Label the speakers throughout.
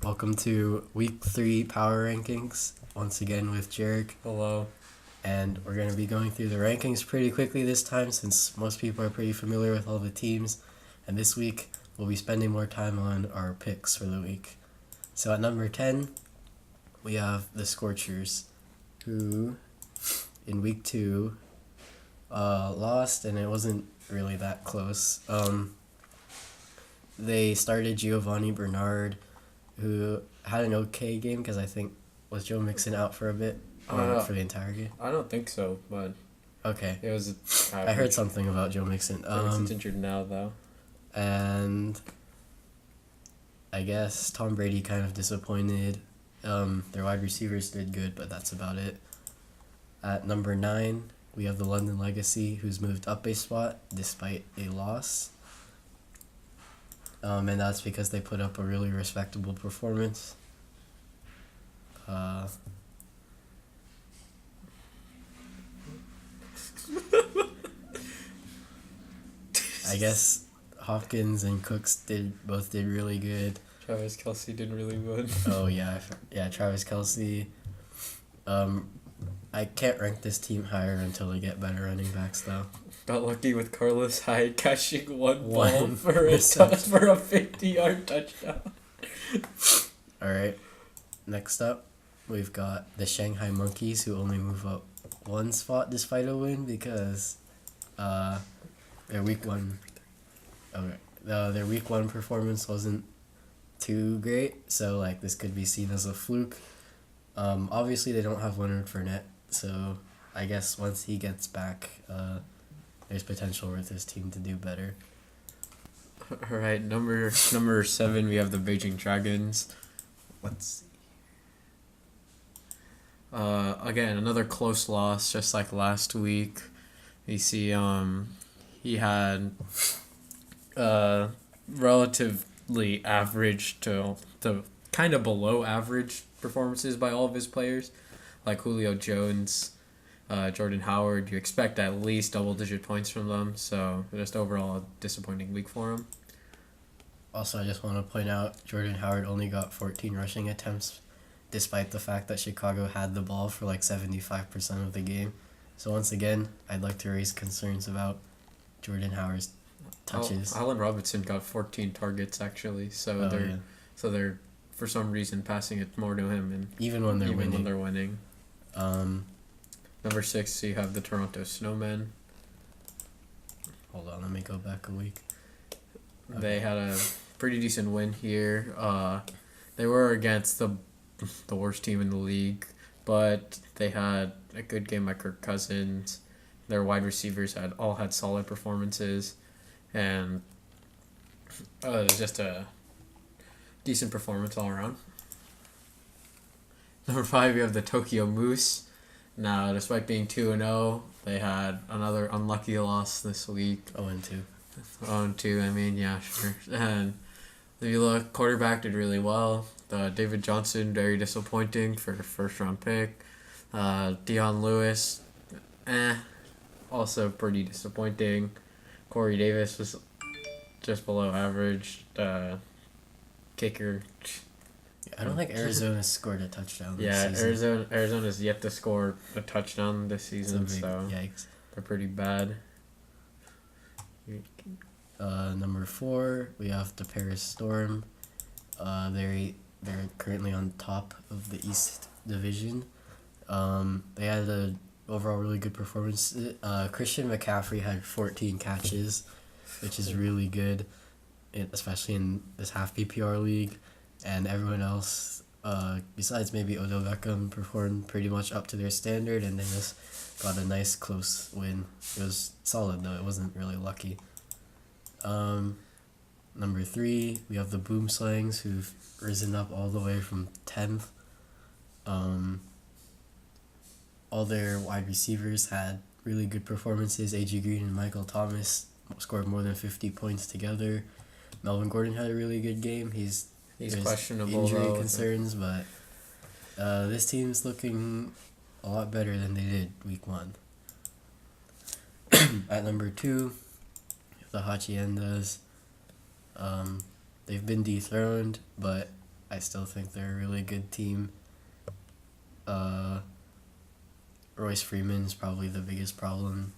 Speaker 1: Welcome to week 3 power rankings, once again with Jarek.
Speaker 2: Hello.
Speaker 1: And we're going to be going through the rankings pretty quickly this time since most people are pretty familiar with all the teams. And this week, we'll be spending more time on our picks for the week. So at number 10, we have the Scorchers, who in week 2 lost, and it wasn't really that close. They started Giovanni Bernard, who had an okay game because I think was Joe Mixon out for a bit or for the entire game.
Speaker 2: I don't think so, but
Speaker 1: Okay,
Speaker 2: it was.
Speaker 1: I heard something about Joe Mixon.
Speaker 2: Mixon's injured now, though.
Speaker 1: And I guess Tom Brady kind of disappointed. Their wide receivers did good, but that's about it. At number 9, we have the London Legacy, who's moved up a spot despite a loss. And that's because they put up a really respectable performance. I guess Hopkins and Cooks both did really good.
Speaker 2: Travis Kelce did really good.
Speaker 1: Oh yeah, Travis Kelce. I can't rank this team higher until they get better running backs though.
Speaker 2: Got lucky with Carlos Hyde catching one ball for a 50-yard touchdown.
Speaker 1: Alright, next up, we've got the Shanghai Monkeys, who only move up one spot despite a win because their week 1 their week 1 performance wasn't too great, so like this could be seen as a fluke. Obviously they don't have Leonard Fournette, so I guess once he gets back, there's potential for this team to do better.
Speaker 2: All right, number 7, we have the Beijing Dragons.
Speaker 1: Let's see.
Speaker 2: Again, another close loss, just like last week. You see, he had relatively average to kind of below average performances by all of his players, like Julio Jones, Jordan Howard. You expect at least double-digit points from them, so just overall a disappointing week for him.
Speaker 1: Also, I just want to point out Jordan Howard only got 14 rushing attempts, despite the fact that Chicago had the ball for like 75% of the game. So once again, I'd like to raise concerns about Jordan Howard's touches.
Speaker 2: Allen Robinson got 14 targets actually, so they're for some reason passing it more to him, and
Speaker 1: even when they're
Speaker 2: winning. Number 6, you have the Toronto Snowmen.
Speaker 1: Hold on, let me go back a week. Okay.
Speaker 2: They had a pretty decent win here. They were against the worst team in the league, but they had a good game by Kirk Cousins. Their wide receivers all had solid performances, and it was just a decent performance all around. Number 5, you have the Tokyo Moose. Now, despite being 2-0, they had another unlucky loss this week.
Speaker 1: 0-2.
Speaker 2: 0-2, I mean, yeah, sure. And if you look, quarterback did really well. David Johnson, very disappointing for a first-round pick. Deion Lewis, also pretty disappointing. Corey Davis was just below average. Kicker.
Speaker 1: I don't think Arizona scored a touchdown this
Speaker 2: Yeah,
Speaker 1: season.
Speaker 2: Arizona's yet to score a touchdown this season, so
Speaker 1: yikes.
Speaker 2: they're pretty bad.
Speaker 1: Number 4, we have the Paris Storm. They're currently on top of the East Division. They had an overall really good performance. Christian McCaffrey had 14 catches, which is really good, especially in this half PPR league. And everyone else, besides maybe Odell Beckham, performed pretty much up to their standard, and they just got a nice close win. It was solid, though. It wasn't really lucky. Number 3, we have the Boomslangs, who've risen up all the way from 10th. All their wide receivers had really good performances. A.J. Green and Michael Thomas scored more than 50 points together. Melvin Gordon had a really good game. He's
Speaker 2: questionable,
Speaker 1: injury concerns, but this team's looking a lot better than they did week 1. At number 2, the Haciendas. They've been dethroned, but I still think they're a really good team. Royce Freeman's probably the biggest problem.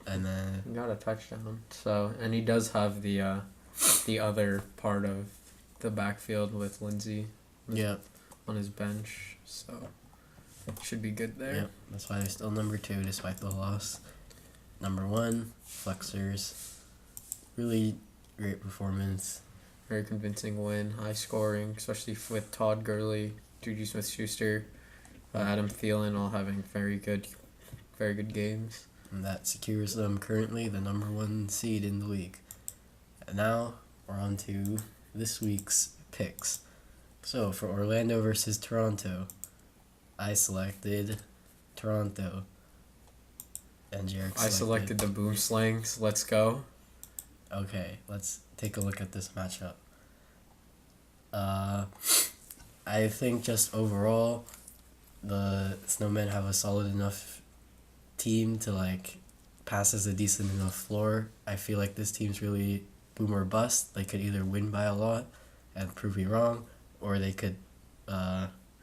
Speaker 1: And then
Speaker 2: He got a touchdown. So, and he does have the other part of the backfield with Lindsey
Speaker 1: yeah,
Speaker 2: on his bench. So, it should be good there.
Speaker 1: yeah, that's why they're still number 2 despite the loss. Number 1, Flexers. Really great performance.
Speaker 2: Very convincing win. High scoring, especially with Todd Gurley, Juju Smith-Schuster, Adam Thielen all having very good games.
Speaker 1: And that secures them currently the number 1 seed in the league. And now we're on to this week's picks. So for Orlando versus Toronto, I selected Toronto. And Jarek
Speaker 2: I selected the Boom Slangs. Let's go.
Speaker 1: Okay, let's take a look at this matchup. I think just overall, the Snowmen have a solid enough team to like pass as a decent enough floor. I feel like this team's really boom or bust. They could either win by a lot and prove me wrong, or they could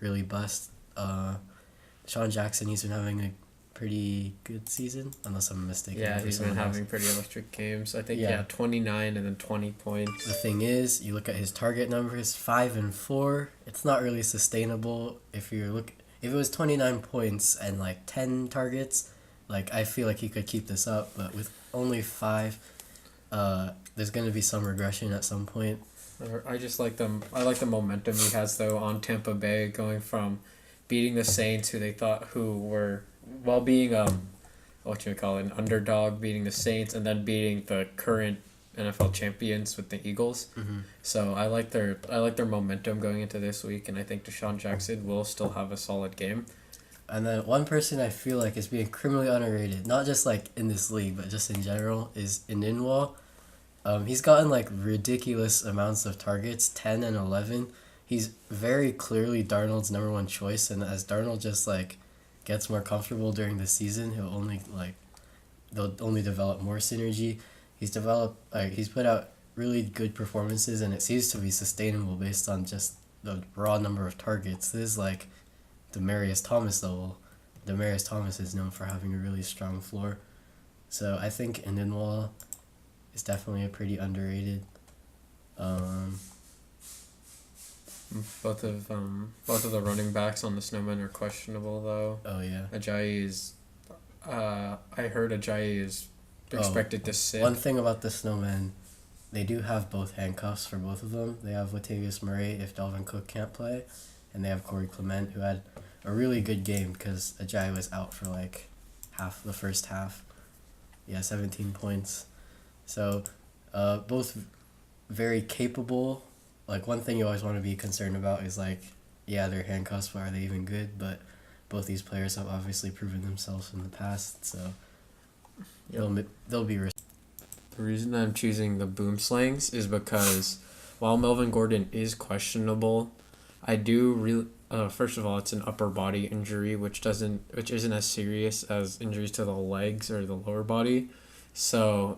Speaker 1: really bust. Sean Jackson, he's been having a pretty good season, unless I'm mistaken.
Speaker 2: Yeah,
Speaker 1: for
Speaker 2: he's been
Speaker 1: someone else.
Speaker 2: having pretty electric games. I think,
Speaker 1: Yeah.
Speaker 2: 29 and then 20 points.
Speaker 1: The thing is, you look at his target numbers, 5 and 4. It's not really sustainable. If it was 29 points and like 10 targets, like I feel like he could keep this up. But with only 5, there's gonna be some regression at some point.
Speaker 2: I just like them. I like the momentum he has though on Tampa Bay, going from beating the Saints, who were being an underdog, beating the Saints, and then beating the current NFL champions with the Eagles.
Speaker 1: Mm-hmm.
Speaker 2: So I like their momentum going into this week, and I think Deshaun Jackson will still have a solid game.
Speaker 1: And then one person I feel like is being criminally underrated, not just like in this league, but just in general, is Ininwall. He's gotten like ridiculous amounts of targets, 10 and 11. He's very clearly Darnold's number 1 choice, and as Darnold just like gets more comfortable during the season, they'll only develop more synergy. He's put out really good performances, and it seems to be sustainable based on just the raw number of targets. This is like Demaryius Thomas level. Demaryius Thomas is known for having a really strong floor. So I think Ininwall is definitely a pretty underrated.
Speaker 2: Both of the running backs on the Snowmen are questionable though.
Speaker 1: Oh yeah.
Speaker 2: Ajayi is, I heard Ajayi is expected to sit.
Speaker 1: One thing about the Snowmen, they do have both handcuffs for both of them. They have Latavius Murray if Dalvin Cook can't play, and they have Corey Clement, who had a really good game because Ajayi was out for like half the first half. Yeah, 17 points. So, both very capable. Like, one thing you always want to be concerned about is like, yeah, they're handcuffs, but are they even good? But both these players have obviously proven themselves in the past, so they'll be.
Speaker 2: The reason I'm choosing the Boom Slangs is because while Melvin Gordon is questionable, I do really. First of all, it's an upper body injury, which isn't as serious as injuries to the legs or the lower body. So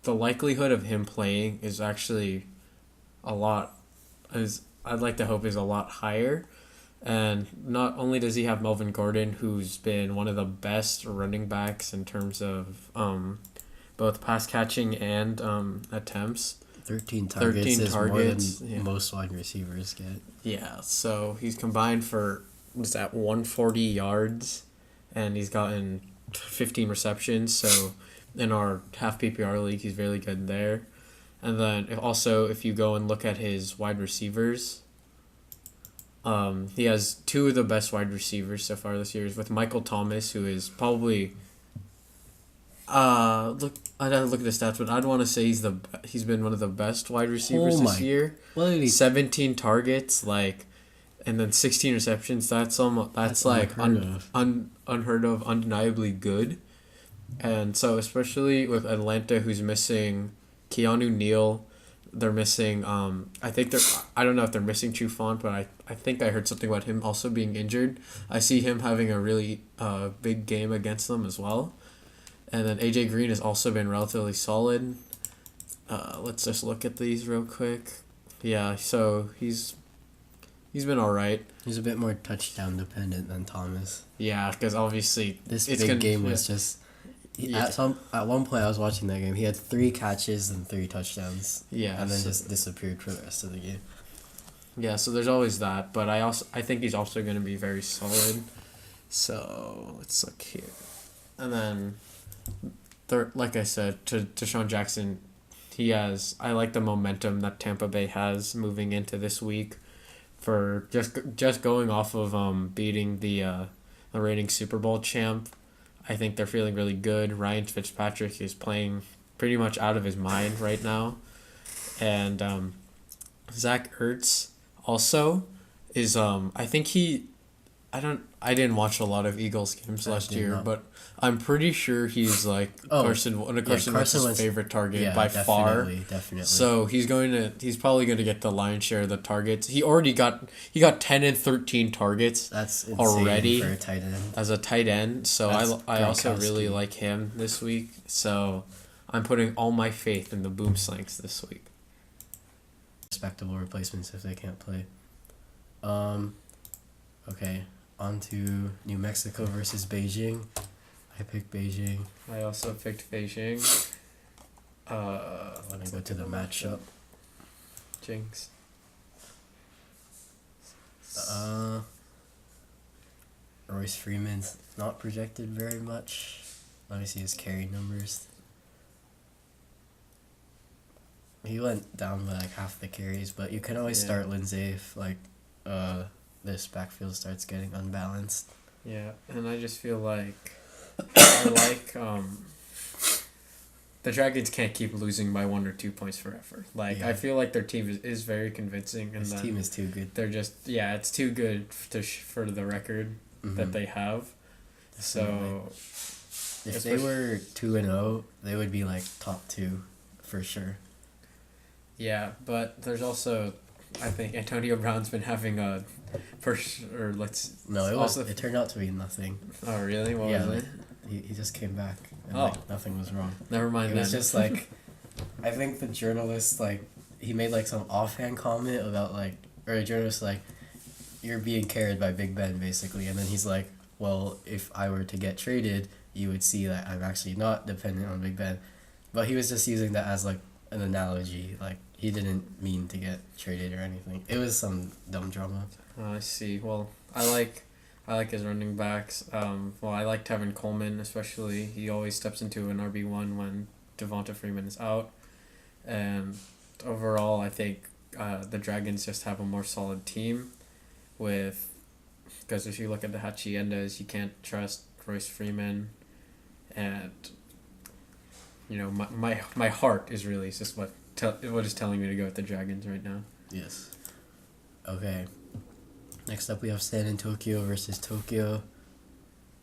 Speaker 2: the likelihood of him playing is actually I'd like to hope is a lot higher. And not only does he have Melvin Gordon, who's been one of the best running backs in terms of both pass catching and attempts.
Speaker 1: 13 targets is more than
Speaker 2: yeah.
Speaker 1: most wide receivers get.
Speaker 2: Yeah, so he's combined for, 140 yards, and he's gotten 15 receptions. So in our half PPR league, he's really good there. And then if you go and look at his wide receivers, he has 2 of the best wide receivers so far this year, with Michael Thomas, who is probably I'd have to look at the stats, but I'd want to say he's been one of the best wide receivers this year. 17 targets, and then 16 receptions. That's unheard of, undeniably good. And so especially with Atlanta, who's missing Keanu Neal, they're missing I don't know if they're missing Trufant, but I think I heard something about him also being injured. I see him having a really big game against them as well. And then AJ Green has also been relatively solid. Let's just look at these real quick. Yeah, so he's He's been all right.
Speaker 1: He's a bit more touchdown dependent than Thomas.
Speaker 2: Yeah, because obviously
Speaker 1: This big game was just.
Speaker 2: Yeah.
Speaker 1: At one point, I was watching that game. He had 3 catches and 3 touchdowns.
Speaker 2: Yeah,
Speaker 1: and then
Speaker 2: so-
Speaker 1: just disappeared for the rest of the game.
Speaker 2: Yeah, so there's always that, but I think he's also going to be very solid. So let's look here, and then, like I said, to Deshaun Jackson, I like the momentum that Tampa Bay has moving into this week, for just going off of beating the reigning Super Bowl champ. I think they're feeling really good. Ryan Fitzpatrick is playing pretty much out of his mind right now, and Zach Ertz also is I think I didn't watch a lot of Eagles games last year,
Speaker 1: not.
Speaker 2: but I'm pretty sure he's like Carson Wentz's favorite target by far.
Speaker 1: Definitely.
Speaker 2: So he's probably going to get the lion's share of the targets. He got 10 and 13 targets.
Speaker 1: That's insane
Speaker 2: already
Speaker 1: for a tight end.
Speaker 2: As a tight end. So I also really like him this week. So I'm putting all my faith in the Boom Slanks this week.
Speaker 1: Respectable replacements if they can't play. Okay, on to New Mexico versus Beijing. I picked Beijing.
Speaker 2: I also picked Beijing.
Speaker 1: Let me go to the matchup.
Speaker 2: Jinx.
Speaker 1: Royce Freeman's not projected very much. Let me see his carry numbers. He went down by like half the carries, but you can always start Lindsay if this backfield starts getting unbalanced.
Speaker 2: Yeah, and I just feel like the Dragons can't keep losing by 1 or 2 points forever. I feel like their team is very convincing, and
Speaker 1: this team is too good.
Speaker 2: They're just it's too good for the record that they have.
Speaker 1: Definitely. So if they were 2-0, they would be like top 2 for sure.
Speaker 2: Yeah, but there's also, I think Antonio Brown's been having a
Speaker 1: it turned out to be nothing.
Speaker 2: Oh really? What was it?
Speaker 1: He just came back and nothing was wrong.
Speaker 2: Never mind.
Speaker 1: It was just like, I think the journalist he made like some offhand comment about or a journalist you're being carried by Big Ben basically, and then he's like, well, if I were to get traded, you would see that I'm actually not dependent on Big Ben, but he was just using that as an analogy. He didn't mean to get traded or anything. It was some dumb drama.
Speaker 2: Oh, I see. Well, I like his running backs. I like Tevin Coleman especially. He always steps into an RB1 when Devonta Freeman is out. And overall, I think the Dragons just have a more solid team because if you look at the Haciendas, you can't trust Royce Freeman. And, my heart is really just what is telling me to go with the Dragons right now.
Speaker 1: Yes. Okay. Next up, we have San Antonio versus Tokyo.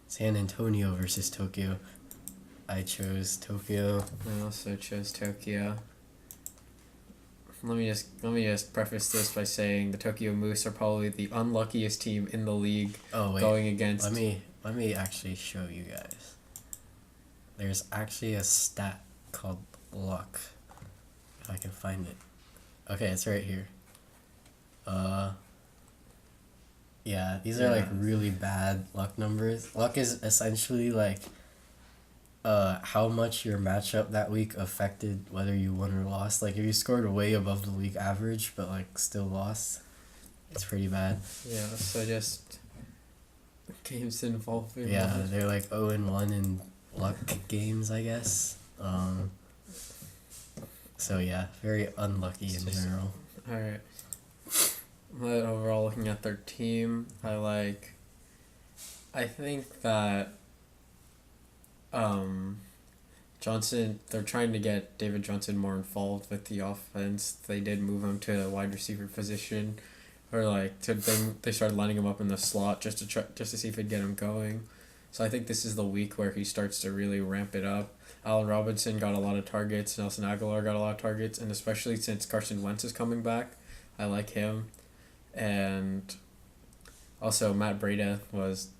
Speaker 1: San Antonio versus Tokyo. I chose Tokyo.
Speaker 2: I also chose Tokyo. Let me just preface this by saying the Tokyo Moose are probably the unluckiest team in the league.
Speaker 1: Oh wait.
Speaker 2: Going against.
Speaker 1: Let me actually show you guys. There's actually a stat called luck. If I can find it. Okay, it's right here. Yeah, these are really bad luck numbers. Luck is essentially how much your matchup that week affected whether you won or lost. If you scored way above the league average but still lost, it's pretty bad. Yeah,
Speaker 2: so just games involving.
Speaker 1: Yeah, they're 0-1 in luck games, I guess. So yeah, very unlucky in general.
Speaker 2: All right. But overall, looking at their team, I think that Johnson, they're trying to get David Johnson more involved with the offense. They did move him to a wide receiver position, or they started lining him up in the slot just to see if it'd get him going. So I think this is the week where he starts to really ramp it up. Allen Robinson got a lot of targets. Nelson Aguilar got a lot of targets, and especially since Carson Wentz is coming back, I like him. And also Matt Breida was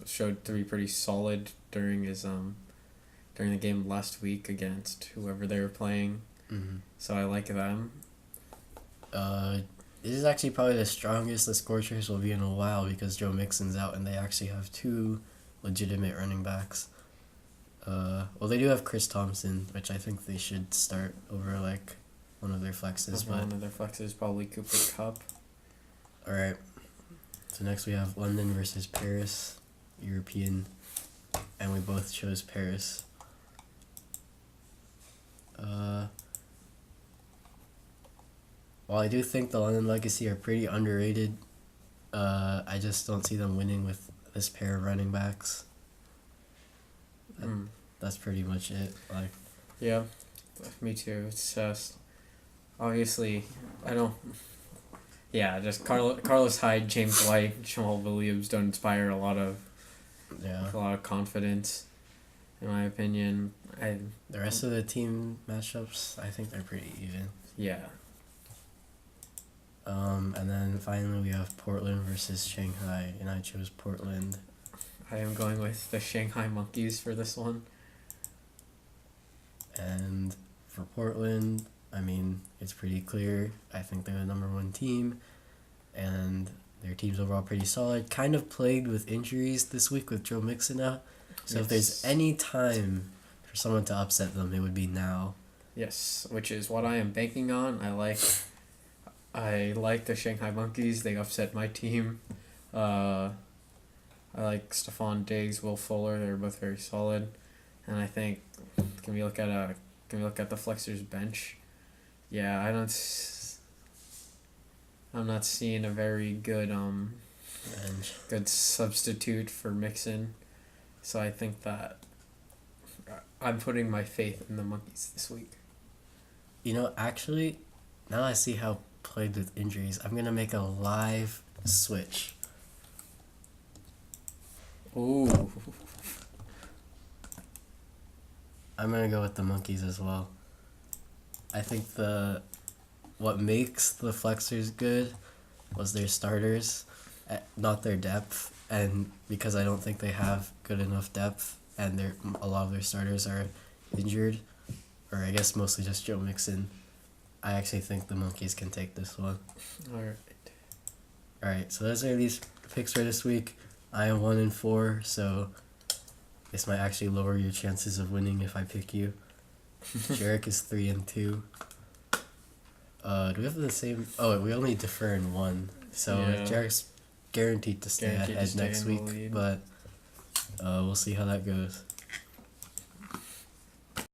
Speaker 2: showed to be pretty solid during the game last week against whoever they were playing.
Speaker 1: Mm-hmm.
Speaker 2: So I like them.
Speaker 1: this is actually probably the strongest the Scorchers will be in a while because Joe Mixon's out and they actually have two legitimate running backs. Well, they do have Chris Thompson, which I think they should start over like one of their flexes.
Speaker 2: One of their flexes, probably Cooper Cup.
Speaker 1: All right. So next we have London versus Paris, European, and we both chose Paris. While I do think the London Legacy are pretty underrated, I just don't see them winning with this pair of running backs. That's pretty much it. Like,
Speaker 2: yeah, me too. It's just obviously I don't. Yeah, just Carlos Hyde, James White, Jamal Williams don't inspire a lot of confidence, in my opinion.
Speaker 1: The rest of the team matchups, I think they're pretty even.
Speaker 2: Yeah.
Speaker 1: And then finally we have Portland versus Shanghai, and I chose Portland.
Speaker 2: I am going with the Shanghai Monkeys for this one.
Speaker 1: And for Portland, I mean, it's pretty clear. I think they're the number one team, and their team's overall pretty solid. Kind of plagued with injuries this week with Joe Mixon out. So if there's any time for someone to upset them, it would be now.
Speaker 2: Yes, which is what I am banking on. I like the Shanghai Monkeys. They upset my team. I like Stephon Diggs, Will Fuller. They're both very solid, and I think can we look at the Flexers bench? Yeah, I'm not seeing a very good
Speaker 1: Bench.
Speaker 2: good substitute for Mixon, so I think that I'm putting my faith in the Monkeys this week.
Speaker 1: You know, actually, now I see how plagued with injuries. I'm gonna make a live switch.
Speaker 2: Ooh.
Speaker 1: I'm gonna go with the Monkeys as well. I think what makes the Flexers good was their starters, not their depth, and because I don't think they have good enough depth, and a lot of their starters are injured, or I guess mostly just Joe Mixon. I actually think the Monkeys can take this one. Alright, so those are these picks for this week. I am 1-4, so this might actually lower your chances of winning if I pick you. Jarek is 3-2. Do we have the same? Oh, we only differ in one. So Jarek's guaranteed to stay ahead next week, but we'll see how that goes.